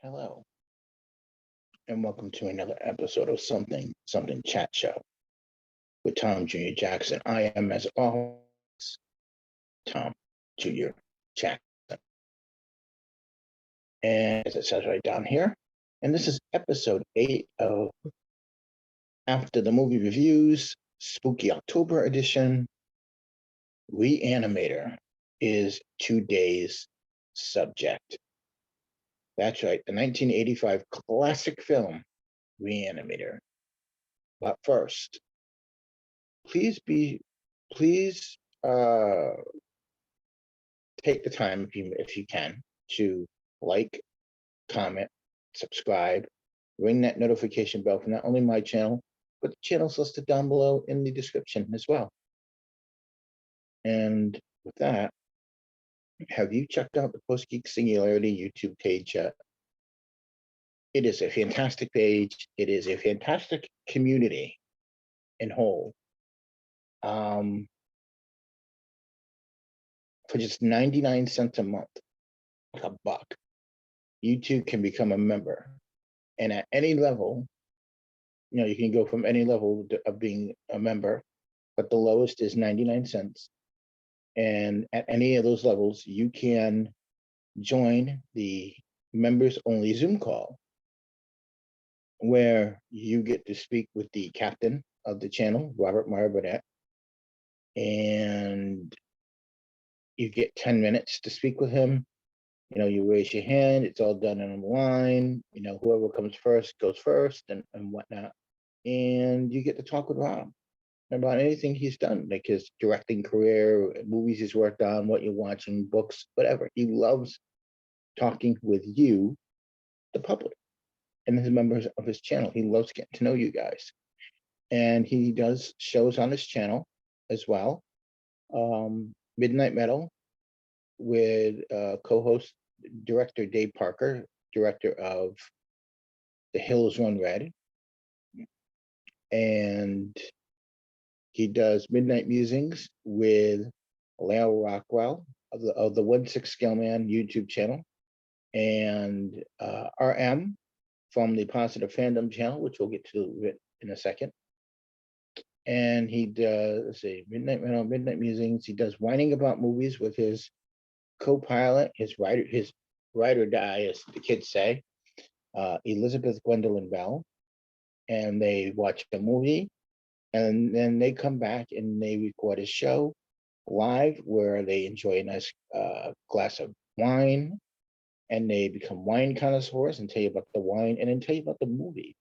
Hello, and welcome to another episode of Something Chat Show with Tom Jr. Jackson. I am, as always, Tom Jr. Jackson. And as it says right down here, and this is episode 8 of After the Movie Reviews, Spooky October edition. Re-Animator is today's subject. That's right, the 1985 classic film, Re-Animator. But first, please take the time if you can to like, comment, subscribe, ring that notification bell for not only my channel, but the channels listed down below in the description as well. And with that, have you checked out the Post Geek Singularity YouTube page yet? It is a fantastic page. It is a fantastic community in whole. For just 99 cents a month, like a buck, you too can become a member. And at any level, you can go from any level of being a member, but the lowest is 99 cents. And at any of those levels, you can join the members only Zoom call, where you get to speak with the captain of the channel, Robert Burnett, and you get 10 minutes to speak with him. You raise your hand, it's all done on the line. Whoever comes first goes first and whatnot. And you get to talk with Rob about anything he's done, like his directing career, movies he's worked on, what you're watching, books, whatever. He loves talking with you, the public, and his members of his channel. He loves getting to know you guys. And he does shows on his channel as well. Midnight Metal with co-host director Dave Parker, director of The Hills Run Red. And he does Midnight Musings with Lyle Rockwell of the 1/6 Scale Man YouTube channel, and RM from the Positive Fandom channel, which we'll get to in a second. And he does Midnight Metal, Midnight Musings. He does Whining About Movies with his co-pilot, his ride or die, as the kids say, Elizabeth Gwendolyn Bell. And they watch a movie, and then they come back and they record a show live where they enjoy a nice glass of wine, and they become wine connoisseurs and tell you about the wine and then tell you about the movie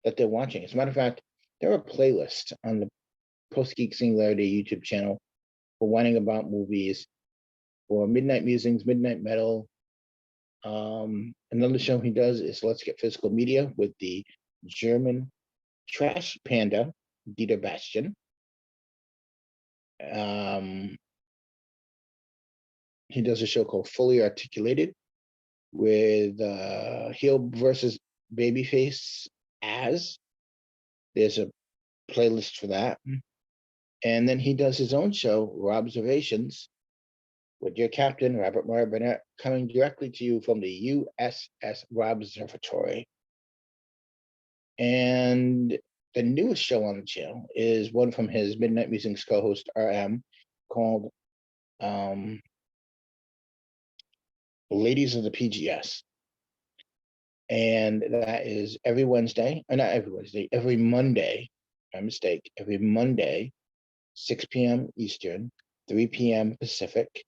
that they're watching. As a matter of fact, there are playlists on the Post Geek Singularity YouTube channel for whining about movies, for Midnight Musings, Midnight Metal. Another show he does is Let's Get Physical Media with the German trash panda, Dieter Bastian. He does a show called Fully Articulated with heel versus babyface as. There's a playlist for that. And then he does his own show, Robservations, with your captain, Robert Burnett, coming directly to you from the USS Rob Observatory. And the newest show on the channel is one from his Midnight Musings co-host, RM, called Ladies of the PGS. And that is every Monday, my mistake, every Monday, 6 p.m. Eastern, 3 p.m. Pacific.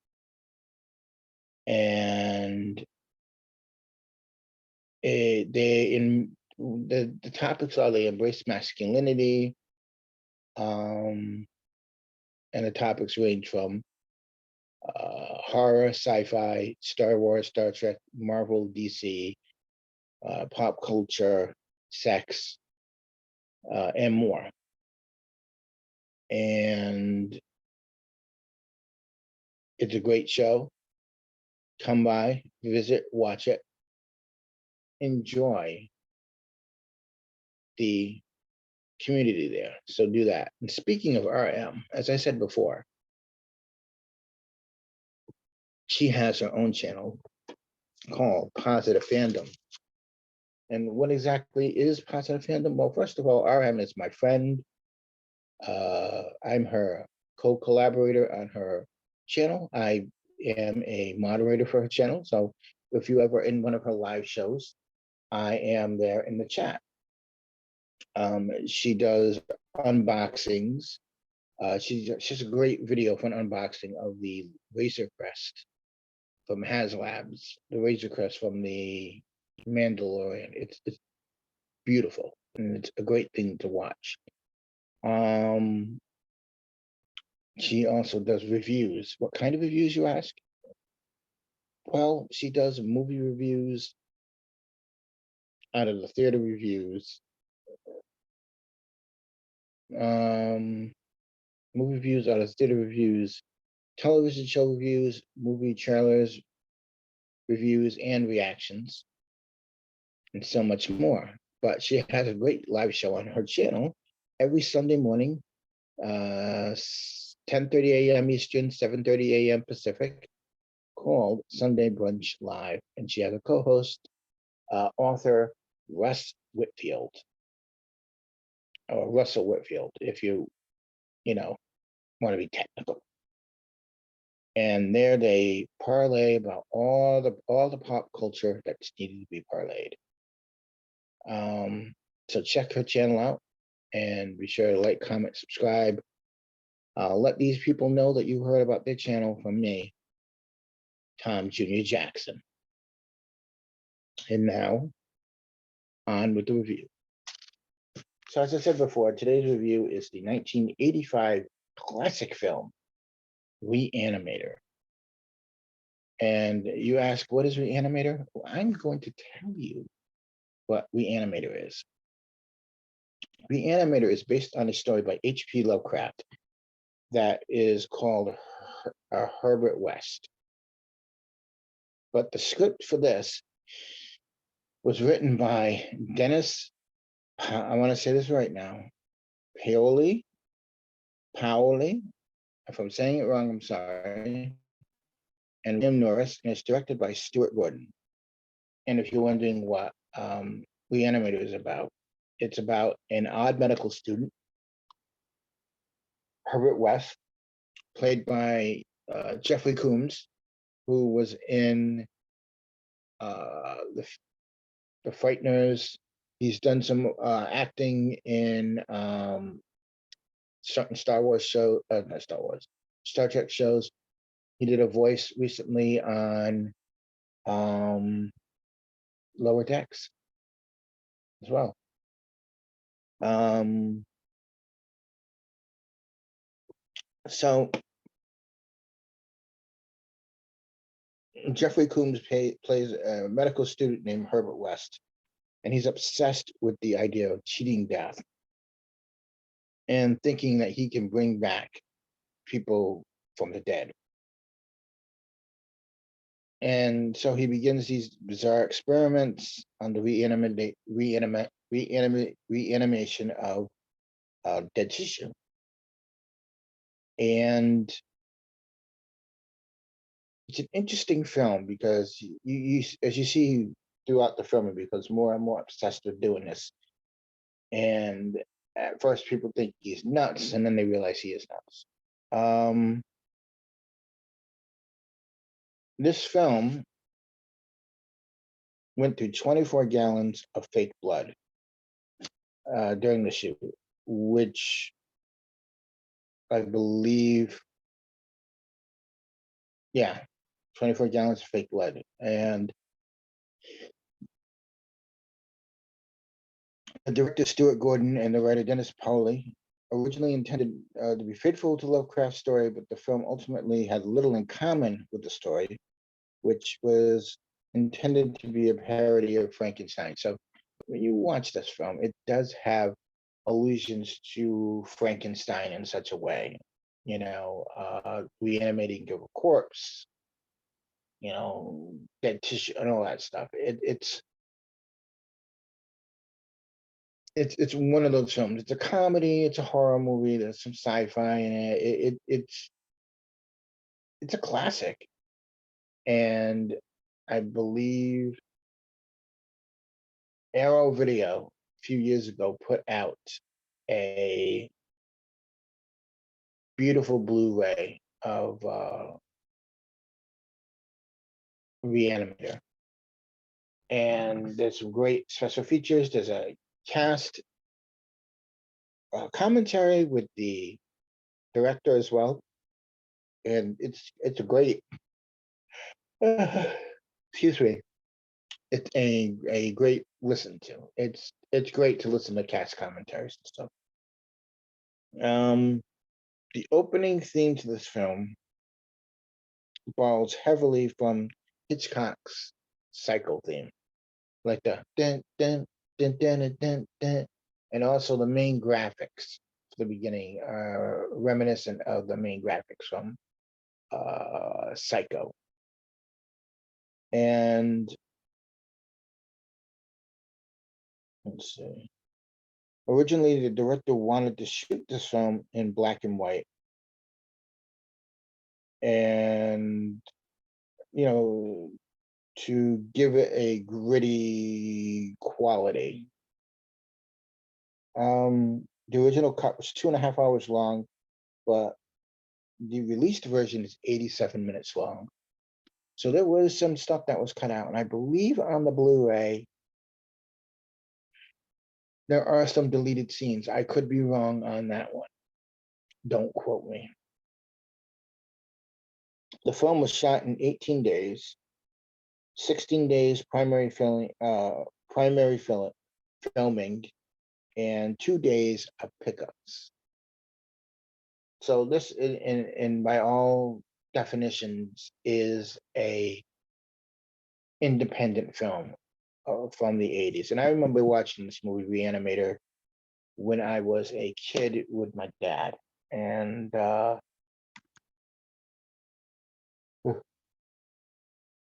And the topics are they embrace masculinity, and the topics range from horror, sci-fi, Star Wars, Star Trek, Marvel, DC, pop culture, sex, and more. And it's a great show. Come by, visit, watch it, enjoy the community there. So do that. And speaking of RM, as I said before, she has her own channel called Positive Fandom. And what exactly is Positive Fandom? Well, first of all, RM is my friend. I'm her co-collaborator on her channel. I am a moderator for her channel. So if you ever in one of her live shows, I am there in the chat. She does unboxings. She's a great video for an unboxing of the Razor Crest from HasLabs, the Razor Crest from the Mandalorian. It's beautiful and it's a great thing to watch. She also does reviews. What kind of reviews, you ask? Well, she does movie reviews out of the theater reviews, movie reviews out of theater reviews, television show reviews, movie trailers, reviews, and reactions, and so much more. But she has a great live show on her channel every Sunday morning, 10:30 a.m. Eastern, 7:30 a.m. Pacific, called Sunday Brunch Live. And she has a co-host, author Russ Whitfield, or Russell Whitfield, if you want to be technical. And there they parlay about all the pop culture that's needed to be parlayed. So check her channel out and be sure to like, comment, subscribe. Let these people know that you heard about their channel from me, Tom Jr. Jackson. And now, on with the review. So as I said before, today's review is the 1985 classic film, Re-Animator. And you ask, what is Re-Animator? Well, I'm going to tell you what Re-Animator is. Re-Animator is based on a story by H.P. Lovecraft that is called Herbert West. But the script for this was written by Dennis, I want to say this right now, Paoli. If I'm saying it wrong, I'm sorry. And William Norris, and it's directed by Stuart Gordon. And if you're wondering what Re-Animator is about, it's about an odd medical student, Herbert West, played by Jeffrey Combs, who was in the Frighteners. He's done some acting in certain Star Wars show, not Star Wars, Star Trek shows. He did a voice recently on Lower Decks as well. So Jeffrey Combs plays a medical student named Herbert West, and he's obsessed with the idea of cheating death and thinking that he can bring back people from the dead. And so he begins these bizarre experiments on the reanimation of dead tissue. And it's an interesting film because you as you see throughout the film, it becomes more and more obsessed with doing this. And at first people think he's nuts, and then they realize he is nuts. This film went through 24 gallons of fake blood during the shoot, which I believe, 24 gallons of fake blood. And the director, Stuart Gordon, and the writer, Dennis Paoli, originally intended to be faithful to Lovecraft's story, but the film ultimately had little in common with the story, which was intended to be a parody of Frankenstein. So when you watch this film, it does have allusions to Frankenstein in such a way, reanimating of a corpse, dead tissue and all that stuff. It's one of those films. It's a comedy, it's a horror movie, there's some sci-fi in it. It's a classic. And I believe Arrow Video a few years ago put out a beautiful Blu-ray of Re-Animator. And there's some great special features. There's a cast commentary with the director as well. And it's a great excuse me. It's a great listen to. It's great to listen to cast commentaries and stuff. The opening theme to this film borrows heavily from Hitchcock's Psycho theme, like the dun dun dun dun dun dun, dun and also the main graphics for the beginning are reminiscent of the main graphics from Psycho. And let's see. Originally, the director wanted to shoot this film in black and white, and to give it a gritty quality. The original cut was 2.5 hours long, but the released version is 87 minutes long. So there was some stuff that was cut out, and I believe on the Blu-ray there are some deleted scenes. I could be wrong on that one. Don't quote me. The film was shot in 18 days, 16 days primary filming, and 2 days of pickups. So this, in by all definitions, is a independent film from the 80s. And I remember watching this movie, Re-Animator, when I was a kid with my dad. And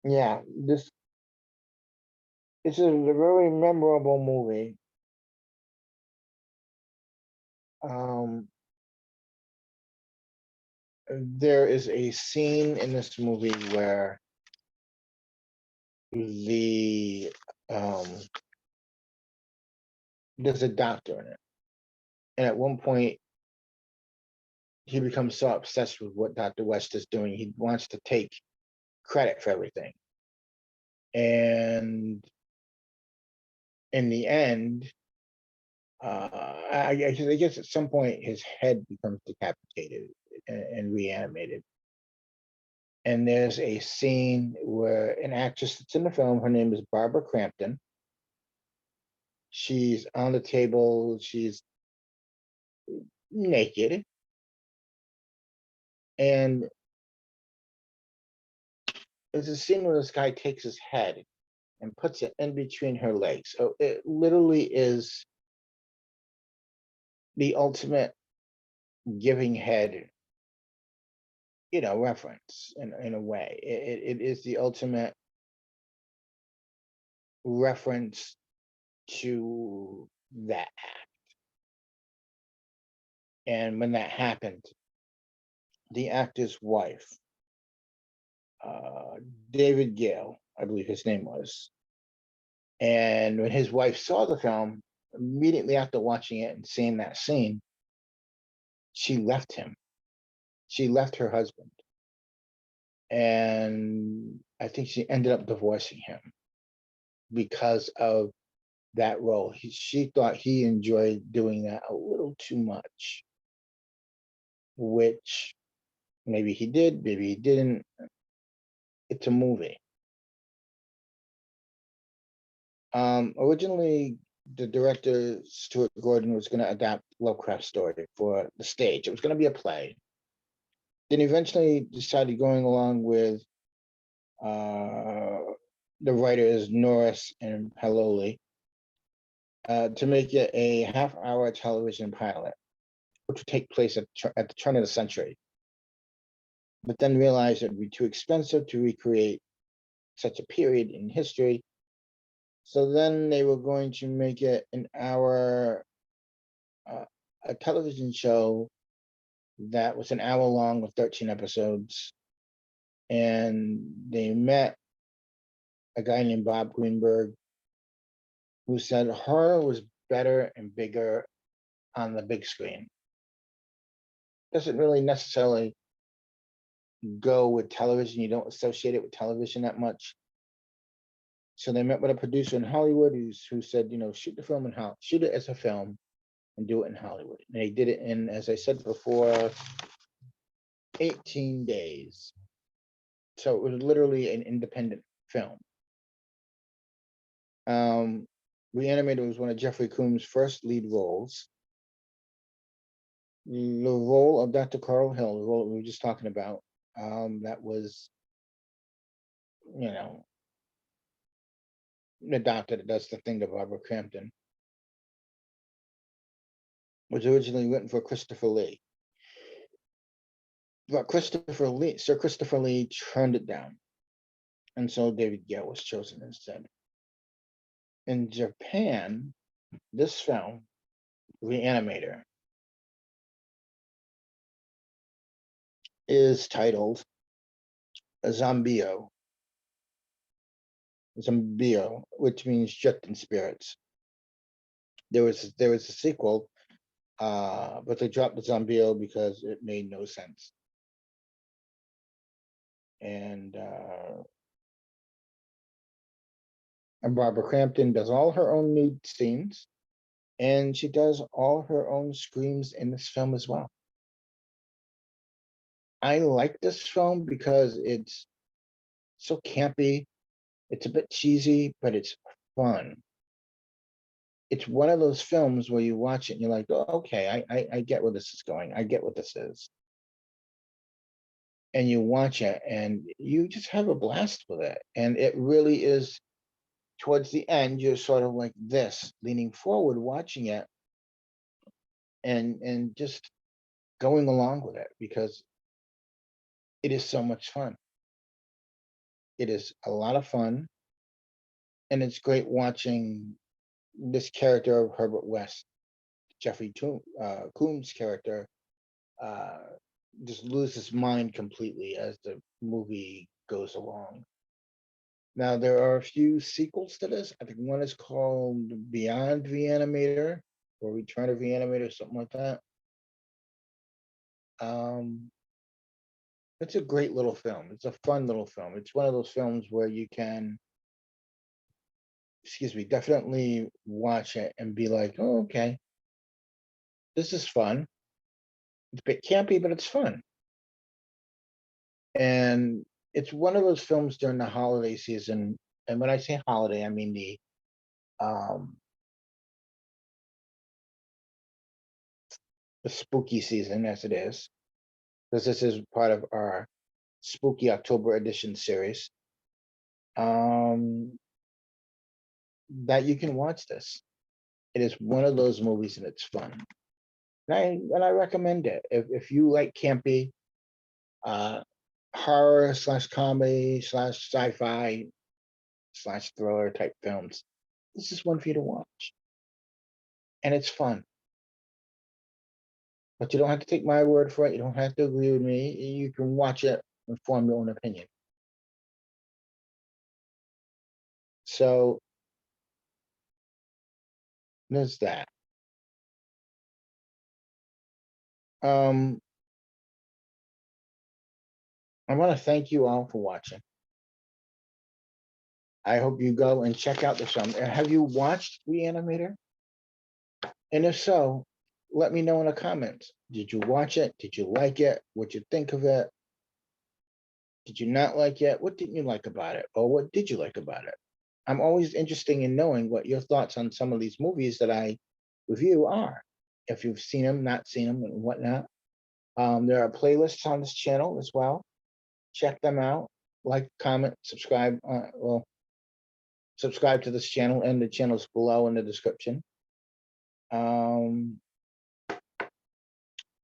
yeah, this is a very memorable movie. There is a scene in this movie where there's a doctor in it, and at one point he becomes so obsessed with what Dr. West is doing, he wants to take credit for everything. And in the end, I guess at some point his head becomes decapitated and reanimated. And there's a scene where an actress that's in the film, her name is Barbara Crampton. She's on the table, she's naked. And there's a scene where this guy takes his head and puts it in between her legs. So it literally is the ultimate giving head, reference in a way. It is the ultimate reference to that act. And when that happened, the actor's wife, David Gale, I believe his name was, and when his wife saw the film, immediately after watching it and seeing that scene, she left him. She left her husband. And I think she ended up divorcing him because of that role. She thought he enjoyed doing that a little too much, which maybe he did, maybe he didn't. It's a movie. Originally, the director, Stuart Gordon, was going to adapt Lovecraft's story for the stage. It was going to be a play. Then eventually decided going along with the writers Norris and Paloli to make it a half-hour television pilot, which would take place at the turn of the century. But then realized it would be too expensive to recreate such a period in history. So then they were going to make it an hour, a television show that was an hour long with 13 episodes. And they met a guy named Bob Greenberg, who said horror was better and bigger on the big screen. Doesn't really necessarily go with television. You don't associate it with television that much. So they met with a producer in Hollywood who said, shoot the film in Hollywood, shoot it as a film and do it in Hollywood. And they did it in, as I said before, 18 days. So it was literally an independent film. Re-Animator was one of Jeffrey Combs' first lead roles. The role of Dr. Carl Hill, the role we were just talking about, that was, the doctor that does the thing to Barbara Crampton, was originally written for Christopher Lee. But Sir Christopher Lee turned it down. And so David Gale was chosen instead. In Japan, this film, Re-Animator, is titled Zambio, which means drift in spirits. There was a sequel, but they dropped the Zambio because it made no sense. And Barbara Crampton does all her own nude scenes, and she does all her own screams in this film as well. I like this film because it's so campy. It's a bit cheesy, but it's fun. It's one of those films where you watch it and you're like, oh, okay, I get where this is going. I get what this is. And you watch it and you just have a blast with it. And it really is, towards the end, you're sort of like this, leaning forward, watching it and just going along with it because it is so much fun. It is a lot of fun. And it's great watching this character of Herbert West, Jeffrey Combs' character, just lose his mind completely as the movie goes along. Now, there are a few sequels to this. I think one is called Beyond Re-Animator or Return of Re-Animator, something like that. It's a great little film. It's a fun little film. It's one of those films where you can, definitely watch it and be like, oh, okay, this is fun. It's a bit campy, but it's fun. And it's one of those films during the holiday season. And when I say holiday, I mean the spooky season, as it is, because this is part of our Spooky October edition series. That you can watch this. It is one of those movies, and it's fun. And I recommend it if you like campy, horror / comedy / sci-fi / thriller type films. This is one for you to watch, and it's fun. But you don't have to take my word for it. You don't have to agree with me. You can watch it and form your own opinion. So there's that. I want to thank you all for watching. I hope you go and check out the film. Have you watched Re-Animator? And if so, let me know in the comments. Did you watch it? Did you like it? What'd you think of it? Did you not like it? What didn't you like about it? Or what did you like about it? I'm always interested in knowing what your thoughts on some of these movies that I review are. If you've seen them, not seen them, and whatnot. There are playlists on this channel as well. Check them out. Like, comment, subscribe. Subscribe to this channel and the channels below in the description. And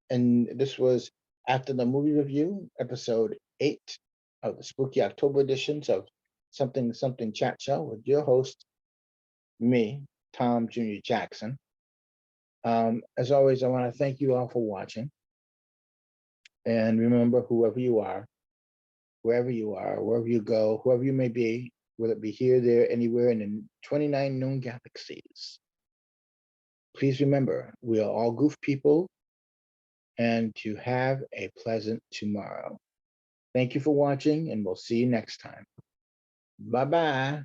this was After the Movie Review, episode 8 of the Spooky October editions of Something Something Chat Show with your host, me, Tom Jr. Jackson. As always, I want to thank you all for watching. And remember, whoever you are, wherever you are, wherever you go, whoever you may be, Will it be here, there, anywhere in the 29 known galaxies? Please remember, we are all goof people, and to have a pleasant tomorrow. Thank you for watching, and we'll see you next time. Bye-bye.